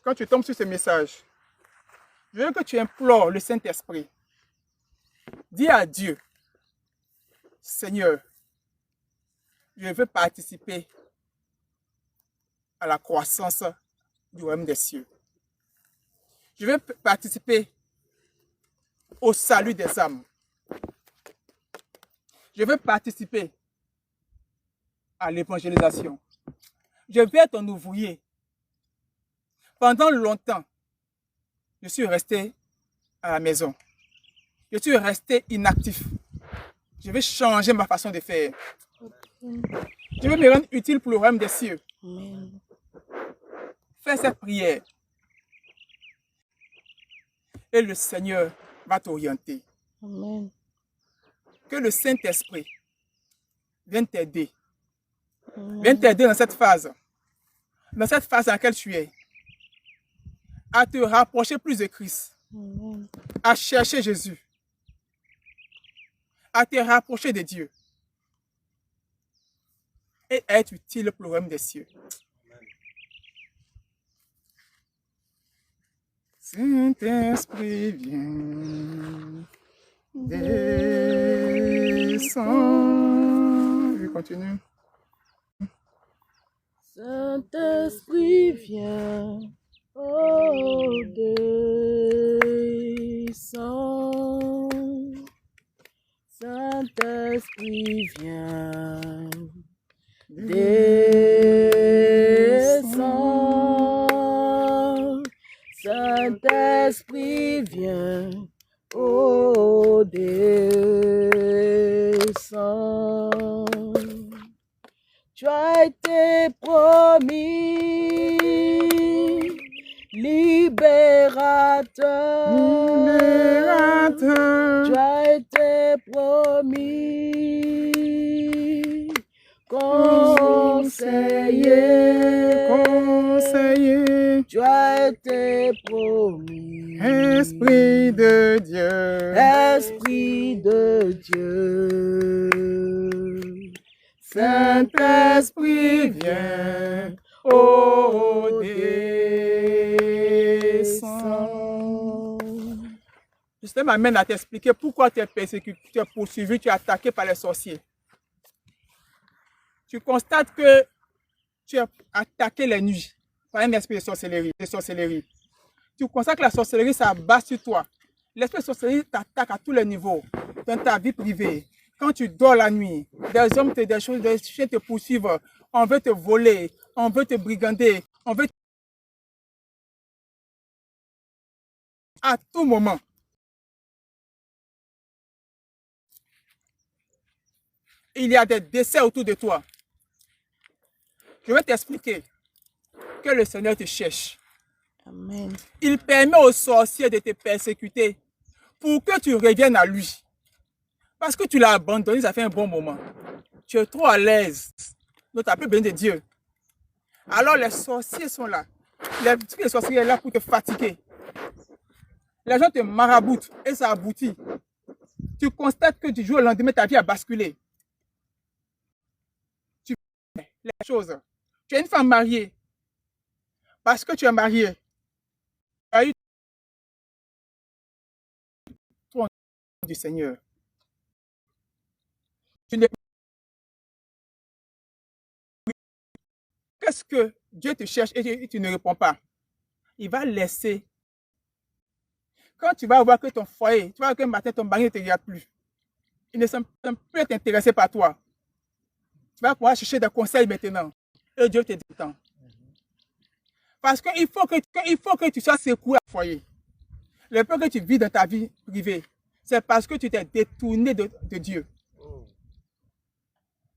Quand tu tombes sur ce message, je veux que tu implores le Saint-Esprit. Dis à Dieu, Seigneur, je veux participer à la croissance du royaume des cieux. Je veux participer au salut des âmes. Je veux participer à l'évangélisation. Je vais être un ouvrier. Pendant longtemps, je suis resté à la maison. Je suis resté inactif. Je vais changer ma façon de faire. Je vais me rendre utile pour le royaume des cieux. Fais cette prière. Et le Seigneur va t'orienter. Que le Saint-Esprit vienne t'aider. Vienne t'aider dans cette phase. Dans cette phase dans laquelle tu es. À te rapprocher plus de Christ. À chercher Jésus. À te rapprocher de Dieu. Et à être utile pour le royaume des cieux. Saint-Esprit, viens, descends. Je continue. Saint-Esprit, viens, oh, descends. Saint-Esprit, viens, descends. Saint-Esprit, viens, oh, descends. Tu as été promis, libérateur. Tu as été promis, conseiller. Tu as été promis, Esprit de Dieu. Esprit de Dieu. Saint-Esprit, viens, oh, descends. Le Seigneur m'amène à t'expliquer pourquoi tu es persécuté, tu es poursuivi, tu es attaqué par les sorciers. Tu constates que tu es attaqué les nuits par un esprit de sorcellerie. Tu constates que la sorcellerie s'abat sur toi. L'esprit de sorcellerie t'attaque à tous les niveaux, dans ta vie privée. Quand tu dors la nuit, des hommes, des chiens te poursuivent. On veut te voler, on veut te brigander, on veut à tout moment. Il y a des décès autour de toi. Je vais t'expliquer que le Seigneur te cherche. Amen. Il permet aux sorciers de te persécuter pour que tu reviennes à lui. Parce que tu l'as abandonné, ça fait un bon moment. Tu es trop à l'aise. Donc, tu n'as plus besoin de Dieu. Alors, les sorciers sont là. Les sorciers sont là pour te fatiguer. Les gens te maraboutent et ça aboutit. Tu constates que du jour au lendemain, ta vie a basculé. Tu fais les choses. Tu es une femme mariée. Parce que tu es mariée. Tu as eu ton du Seigneur. Qu'est-ce que Dieu te cherche et tu ne réponds pas? Il va laisser. Quand tu vas voir que ton foyer, tu vois qu'un matin, ton mari ne te regarde plus. Il ne semble plus être intéressé par toi. Tu vas pouvoir chercher des conseils maintenant. Et Dieu te dit tant. Parce qu'il faut que tu sois secoué à foyer. Le peu que tu vis dans ta vie privée, c'est parce que tu t'es détourné de Dieu.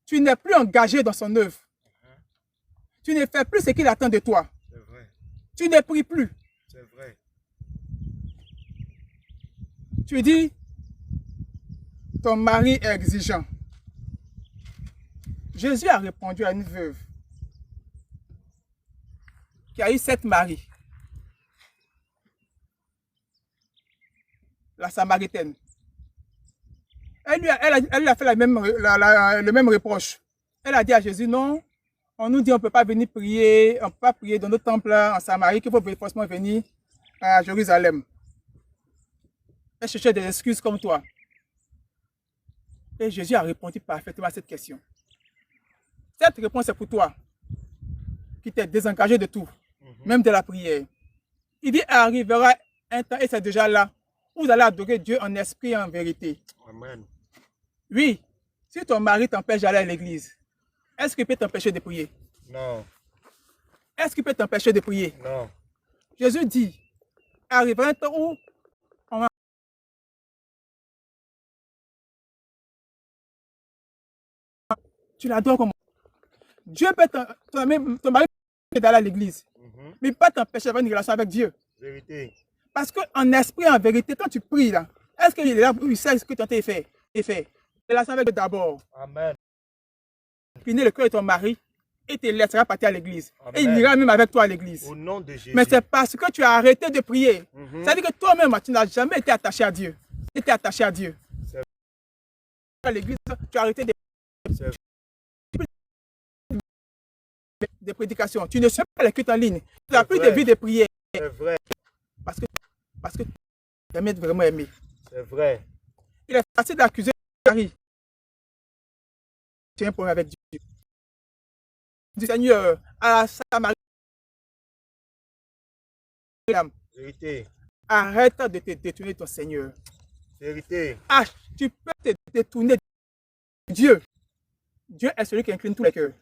Tu n'es plus engagé dans son œuvre. Tu ne fais plus ce qu'il attend de toi. C'est vrai. Tu ne pries plus. C'est vrai. Tu dis, ton mari est exigeant. Jésus a répondu à une veuve qui a eu 7 maris. La Samaritaine. Elle lui a fait le même reproche. Elle a dit à Jésus, non, on nous dit on ne peut pas venir prier, on ne peut pas prier dans nos temples en Samarie, qu'il faut forcément venir à Jérusalem. Elle cherchait des excuses comme toi. Et Jésus a répondu parfaitement à cette question. Cette réponse est pour toi, qui t'es désengagé de tout, même de la prière. Il dit, arrivera un temps, et c'est déjà là, où vous allez adorer Dieu en esprit et en vérité. Amen. Oui, si ton mari t'empêche d'aller à l'église, est-ce qu'il peut t'empêcher de prier? Non. Est-ce qu'il peut t'empêcher de prier? Non. Jésus dit, arrivera un temps où tu l'adores comme Dieu peut ton mari peut d'aller à l'église, mais il ne peut pas t'empêcher d'avoir une relation avec Dieu. Vérité. Parce qu'en esprit, en vérité, quand tu pries là, est-ce qu'il est là où il sait ce que tu as fait? Relation avec Dieu d'abord. Amen. Incliner le cœur de ton mari et te laissera partir à l'église. Et il ira même avec toi à l'église. Au nom de Jésus. Mais c'est parce que tu as arrêté de prier. C'est-à-dire que toi-même, tu n'as jamais été attaché à Dieu. Tu étais attaché à Dieu. À l'église, tu as arrêté de prédication. Tu ne sais pas les cultes en ligne. Tu n'as plus de vie de prière. C'est vrai. Parce que tu aimes vraiment aimé. C'est vrai. Il est facile d'accuser Marie. Tu as un problème avec Dieu. Du Seigneur à sa Marie. Vérité. Arrête de te détourner de ton Seigneur. Vérité. Ah, tu peux te détourner de Dieu. Dieu est celui qui incline tous les cœurs.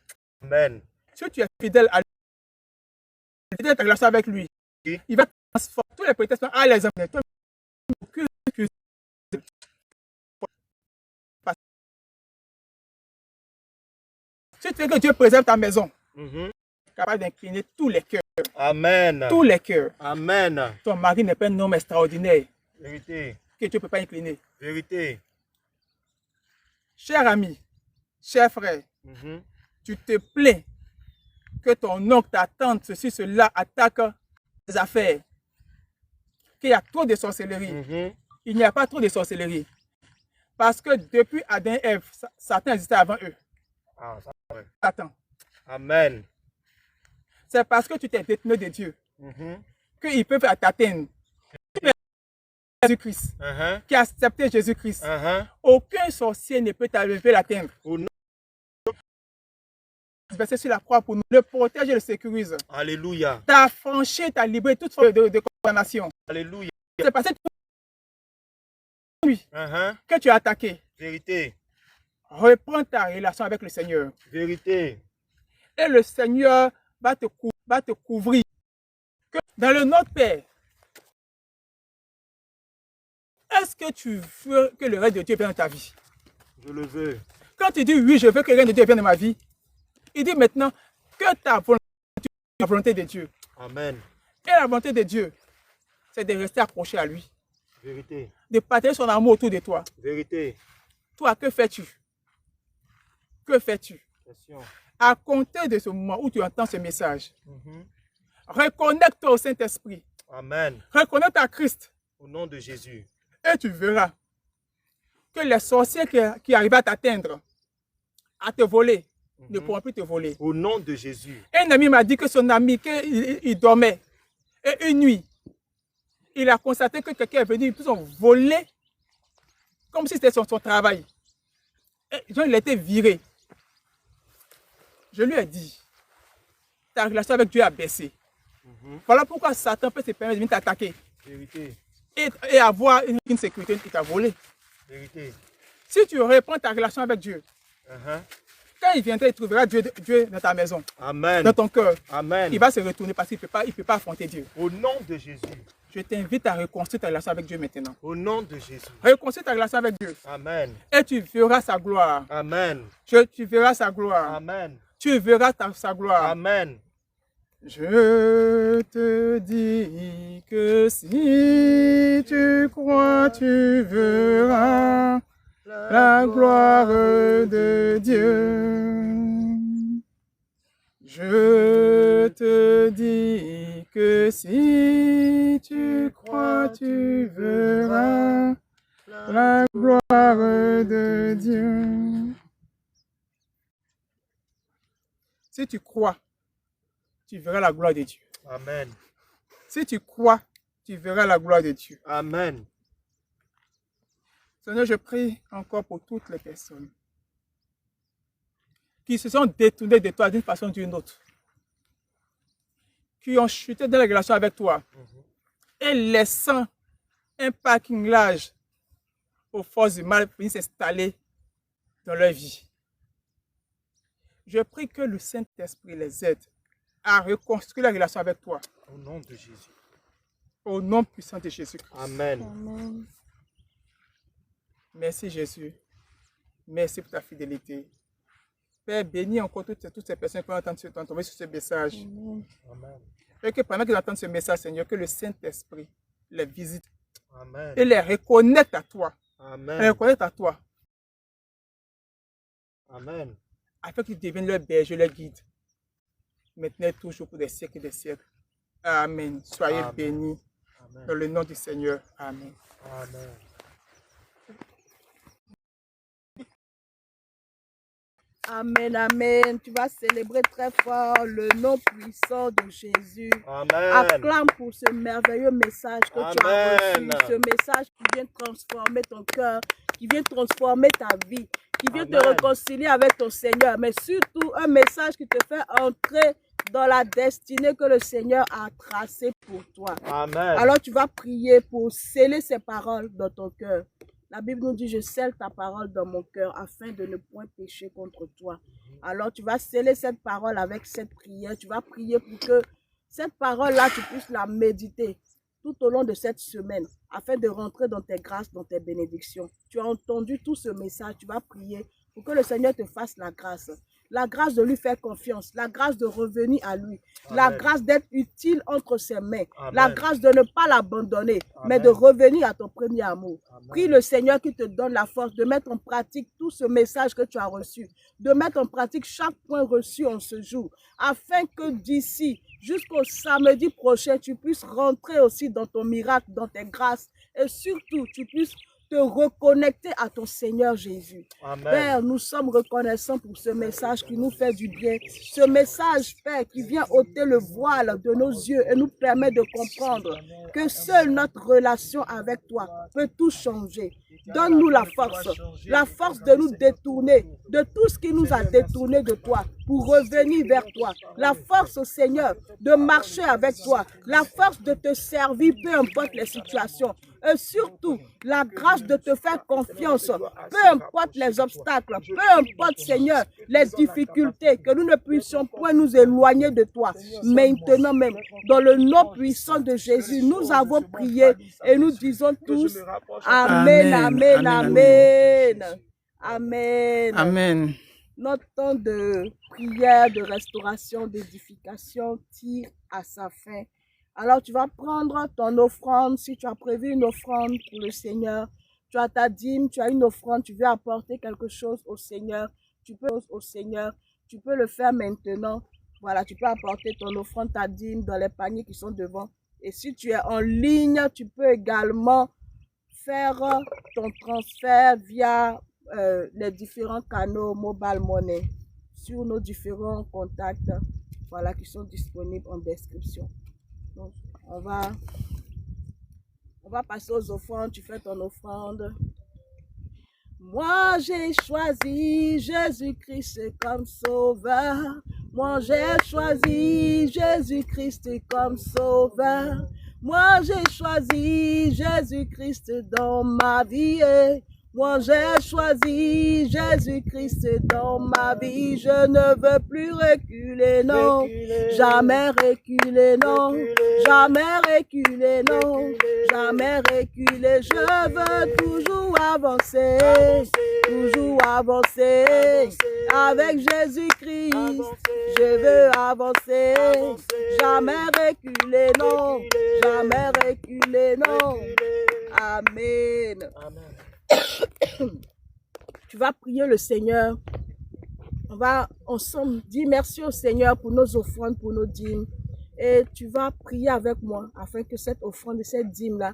Amen. Si tu es fidèle à lui, fidèle à ta relation avec lui, Oui. il va transformer tous les prétextes à les amener. Si tu veux que Dieu préserve ta maison, capable d'incliner tous les cœurs. Amen. Tous les cœurs. Amen. Ton mari n'est pas un homme extraordinaire Vérité. que tu ne peux pas incliner. Vérité. Cher ami, cher frère, tu te plains que ton oncle, ta tante, ceci, cela attaque tes affaires. Qu'il y a trop de sorcellerie. Il n'y a pas trop de sorcellerie. Parce que depuis Adam et Ève, Satan existait avant eux. Ah, ça va. Satan. Amen. C'est parce que tu t'es détourné de Dieu qu'ils peuvent t'atteindre. Jésus-Christ, qui a accepté Jésus-Christ. Aucun sorcier ne peut t'arriver à l'atteindre. Versé sur la croix pour nous le protéger et le sécuriser. Alléluia. Tu as franchi, tu as libéré toute forme de condamnation. Alléluia. C'est parce que que tu as attaqué. Vérité. Reprends ta relation avec le Seigneur. Vérité. Et le Seigneur va te couvrir. Dans le Notre Père, est-ce que tu veux que le règne de Dieu vienne dans ta vie? Je le veux. Quand tu dis oui, je veux que le règne de Dieu vienne dans ma vie, il dit maintenant que ta volonté, la volonté de Dieu. Amen. Et la volonté de Dieu, c'est de rester accroché à lui. Vérité. De partager son amour autour de toi. Vérité. Toi, que fais-tu? Que fais-tu? Question. À compter de ce moment où tu entends ce message, reconnecte-toi au Saint-Esprit. Amen. Reconnecte à Christ. Au nom de Jésus. Et tu verras que les sorciers qui arrivent à t'atteindre, à te voler, ne pourront plus te voler. Au nom de Jésus. Un ami m'a dit que son ami, qu'il dormait. Et une nuit, il a constaté que quelqu'un est venu, ils ont volé comme si c'était son travail. Et il a été viré. Je lui ai dit, ta relation avec Dieu a baissé. Voilà pourquoi Satan peut se permettre de venir t'attaquer. Vérité. Et avoir une sécurité qui t'a volé. Vérité. Si tu reprends ta relation avec Dieu, quand il viendra, il trouvera Dieu dans ta maison, Amen. dans ton cœur. Amen. Il va se retourner parce qu'il ne peut pas affronter Dieu. Au nom de Jésus. Je t'invite à reconstruire ta relation avec Dieu maintenant. Au nom de Jésus. Reconstruire ta relation avec Dieu. Amen. Et tu verras sa gloire. Amen. Tu verras sa gloire. Amen. Tu verras sa gloire. Amen. Je te dis que si tu crois, tu verras la gloire de Dieu. Je te dis que si tu crois, tu verras la gloire de Dieu. Si tu crois, tu verras la gloire de Dieu. Amen. Si tu crois, tu verras la gloire de Dieu. Amen. Seigneur, je prie encore pour toutes les personnes qui se sont détournées de toi d'une façon ou d'une autre, qui ont chuté dans la relation avec toi et laissant un parking large aux forces du mal venir s'installer dans leur vie. Je prie que le Saint-Esprit les aide à reconstruire la relation avec toi. Au nom de Jésus. Au nom puissant de Jésus-Christ. Amen. Amen. Merci Jésus. Merci pour ta fidélité. Père, bénis encore toutes ces personnes qui vont entendre sur ce message. Amen. Et que pendant qu'ils entendent ce message, Seigneur, que le Saint-Esprit les visite Amen. et les reconnecte à toi. Amen. Les reconnecte à toi. Amen. Afin qu'ils deviennent leur berger, leur guide. Maintenant et toujours pour des siècles et des siècles. Amen. Soyez Amen. bénis. Amen. Dans le nom du Seigneur. Amen. Amen. Amen, amen. Tu vas célébrer très fort le nom puissant de Jésus. Amen. Acclame pour ce merveilleux message que tu as reçu. Ce message qui vient transformer ton cœur, qui vient transformer ta vie, qui vient te réconcilier avec ton Seigneur. Mais surtout, un message qui te fait entrer dans la destinée que le Seigneur a tracée pour toi. Amen. Alors tu vas prier pour sceller ces paroles dans ton cœur. La Bible nous dit, je scelle ta parole dans mon cœur afin de ne point pécher contre toi. Alors tu vas sceller cette parole avec cette prière. Tu vas prier pour que cette parole-là, tu puisses la méditer tout au long de cette semaine afin de rentrer dans tes grâces, dans tes bénédictions. Tu as entendu tout ce message. Tu vas prier pour que le Seigneur te fasse la grâce. La grâce de lui faire confiance, la grâce de revenir à lui, la grâce d'être utile entre ses mains, la grâce de ne pas l'abandonner, mais de revenir à ton premier amour. Prie le Seigneur qui te donne la force de mettre en pratique tout ce message que tu as reçu, de mettre en pratique chaque point reçu en ce jour, afin que d'ici jusqu'au samedi prochain, tu puisses rentrer aussi dans ton miracle, dans tes grâces, et surtout, tu puisses te reconnecter à ton Seigneur Jésus. Amen. Père, nous sommes reconnaissants pour ce message qui nous fait du bien. Ce message, Père, qui vient ôter le voile de nos yeux et nous permet de comprendre que seule notre relation avec toi peut tout changer. Donne-nous la force de nous détourner de tout ce qui nous a détournés de toi pour revenir vers toi. La force, Seigneur, de marcher avec toi. La force de te servir, peu importe les situations. Et surtout, la grâce de te faire confiance, peu importe les obstacles, peu importe, Seigneur, les difficultés, que nous ne puissions point nous éloigner de toi. Maintenant même, dans le nom puissant de Jésus, nous avons prié et nous disons tous Amen, Amen, Amen. Amen. Amen. Notre temps de prière, de restauration, d'édification tire à sa fin. Alors, tu vas prendre ton offrande. Si tu as prévu une offrande pour le Seigneur, tu as ta dîme, tu as une offrande, tu veux apporter quelque chose au Seigneur, tu peux le faire maintenant. Voilà, tu peux apporter ton offrande, ta dîme dans les paniers qui sont devant. Et si tu es en ligne, tu peux également faire ton transfert via les différents canaux Mobile Money sur nos différents contacts, voilà, qui sont disponibles en description. Donc, on va passer aux offrandes. Tu fais ton offrande. Moi, j'ai choisi Jésus-Christ comme sauveur. Moi, j'ai choisi Jésus-Christ comme sauveur. Moi, j'ai choisi Jésus-Christ dans ma vie. Moi, j'ai choisi Jésus-Christ dans ma vie. Je ne veux plus reculer, non. Jamais reculer, non. Jamais reculer, non. Jamais reculer. Je veux toujours avancer. Toujours avancer. Avec Jésus-Christ, je veux avancer. Jamais reculer, non. Jamais reculer, non. Amen. Tu vas prier le Seigneur. On va ensemble dire merci au Seigneur pour nos offrandes, pour nos dîmes. Et tu vas prier avec moi afin que cette offrande et cette dîme-là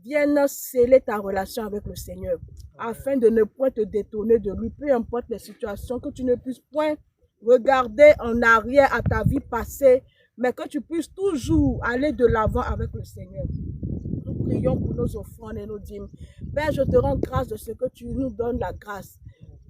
viennent sceller ta relation avec le Seigneur. Afin de ne point te détourner de lui, peu importe les situations, que tu ne puisses point regarder en arrière à ta vie passée, mais que tu puisses toujours aller de l'avant avec le Seigneur. Nous prions pour nos offrandes et nos dîmes. Père, je te rends grâce de ce que tu nous donnes la grâce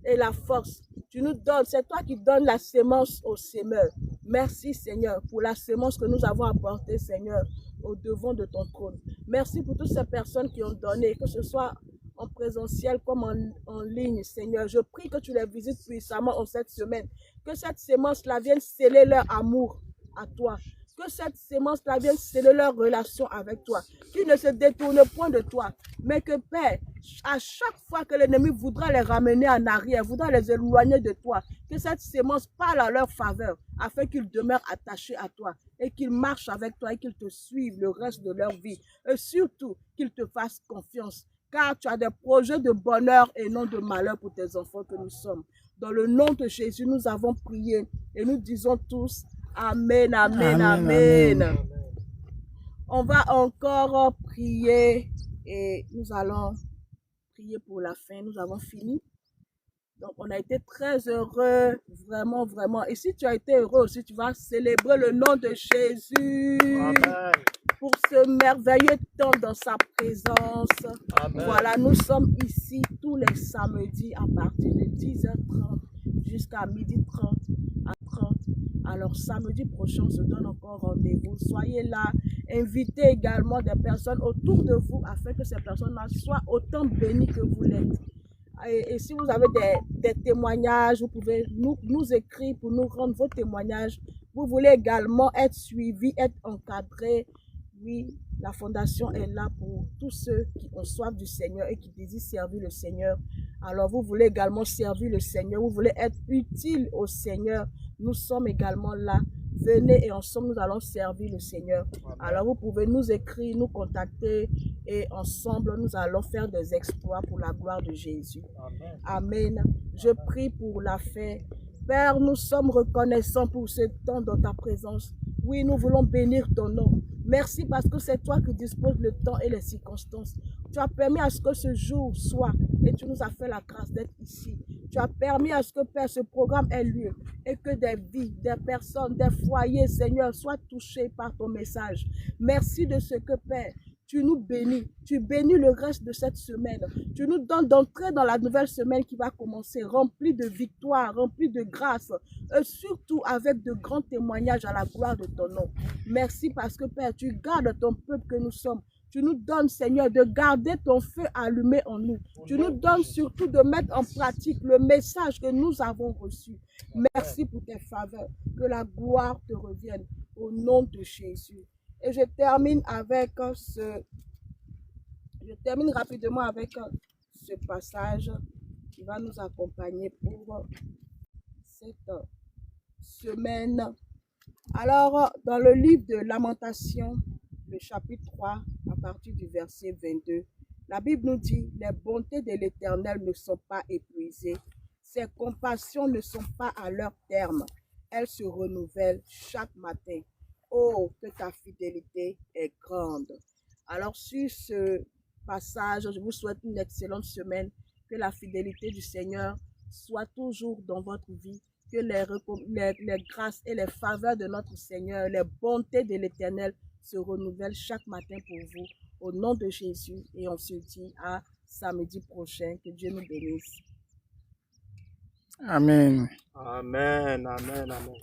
et la force. Tu nous donnes, c'est toi qui donnes la sémence au semeur. Merci Seigneur pour la sémence que nous avons apportée, Seigneur, au devant de ton trône. Merci pour toutes ces personnes qui ont donné, que ce soit en présentiel comme en ligne, Seigneur. Je prie que tu les visites puissamment en cette semaine. Que cette sémence-là vienne sceller leur amour à toi. Que cette sémence-là vienne sceller leur relation avec toi. Qu'ils ne se détournent point de toi. Mais que, Père, à chaque fois que l'ennemi voudra les ramener en arrière, voudra les éloigner de toi, que cette sémence parle à leur faveur, afin qu'ils demeurent attachés à toi et qu'ils marchent avec toi et qu'ils te suivent le reste de leur vie. Et surtout, qu'ils te fassent confiance. Car tu as des projets de bonheur et non de malheur pour tes enfants que nous sommes. Dans le nom de Jésus, nous avons prié et nous disons tous Amen, amen, amen. Amen. On va encore prier et nous allons prier pour la fin. Nous avons fini. Donc, on a été très heureux, vraiment, vraiment. Et si tu as été heureux aussi, tu vas célébrer le nom de Jésus. Amen. Pour ce merveilleux temps dans sa présence. Amen. Voilà, nous sommes ici tous les samedis à partir de 10h30 jusqu'à 12h30 à 30. Alors, samedi prochain, on se donne encore rendez-vous. Soyez là. Invitez également des personnes autour de vous afin que ces personnes-là soient autant bénies que vous l'êtes. Et si vous avez des témoignages, vous pouvez nous écrire pour nous rendre vos témoignages. Vous voulez également être suivi, être encadré. Oui, la fondation est là pour tous ceux qui ont soif du Seigneur et qui désirent servir le Seigneur. Alors, vous voulez également servir le Seigneur. Vous voulez être utile au Seigneur. Nous sommes également là. Venez et ensemble, nous allons servir le Seigneur. Amen. Alors, vous pouvez nous écrire, nous contacter et ensemble, nous allons faire des exploits pour la gloire de Jésus. Amen. Amen. Je prie pour la fin. Père, nous sommes reconnaissants pour ce temps dans ta présence. Oui, nous voulons bénir ton nom. Merci parce que c'est toi qui disposes le temps et les circonstances. Tu as permis à ce que ce jour soit et tu nous as fait la grâce d'être ici. Tu as permis à ce que, Père, ce programme ait lieu et que des vies, des personnes, des foyers, Seigneur, soient touchés par ton message. Merci de ce que, Père, tu nous bénis. Tu bénis le reste de cette semaine. Tu nous donnes d'entrer dans la nouvelle semaine qui va commencer, remplie de victoires, remplie de grâce, et surtout avec de grands témoignages à la gloire de ton nom. Merci parce que, Père, tu gardes ton peuple que nous sommes. Tu nous donnes, Seigneur, de garder ton feu allumé en nous. Tu nous donnes surtout de mettre en pratique le message que nous avons reçu. Merci pour tes faveurs. Que la gloire te revienne au nom de Jésus. Et je termine rapidement avec ce passage qui va nous accompagner pour cette semaine. Alors, dans le livre de Lamentations, le chapitre 3, à partir du verset 22. La Bible nous dit, les bontés de l'Éternel ne sont pas épuisées, ses compassions ne sont pas à leur terme, elles se renouvellent chaque matin. Oh, que ta fidélité est grande. Alors sur ce passage, je vous souhaite une excellente semaine, que la fidélité du Seigneur soit toujours dans votre vie, que les grâces et les faveurs de notre Seigneur, les bontés de l'Éternel se renouvellent chaque matin pour vous, au nom de Jésus. Et on se dit à samedi prochain. Que Dieu nous bénisse. Amen. Amen, amen, amen.